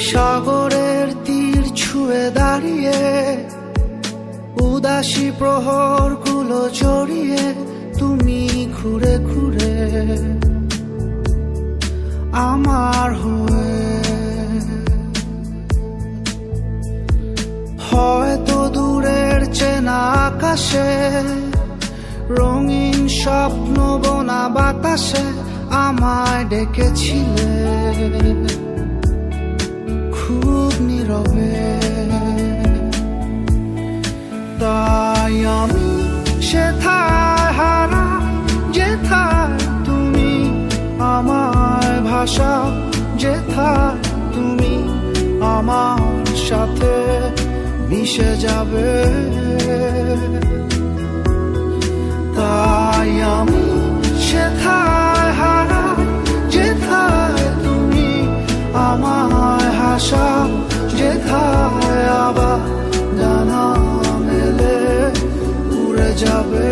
সাগরের তীর ছুঁয়ে দাঁড়িয়ে উদাসী প্রহরগুলো জড়িয়ে তুমি ঘুরে ঘুরে আমার হয়ে হয়তো দূরের চেনা আকাশে রঙিন স্বপ্ন বোনা বাতাসে আমায় ডেকেছিলে খুব নীরবে। তাই আমি সেথায় হারা যেথায় তুমি আমার ভাষা, যেথায় তুমি আমার সাথে মিশে যাবে। তাই আমি সেথায় হারা যেথায় তুমি আমায় হাসা, যেথায় আবার জানা মেলে উড়ে যাবে।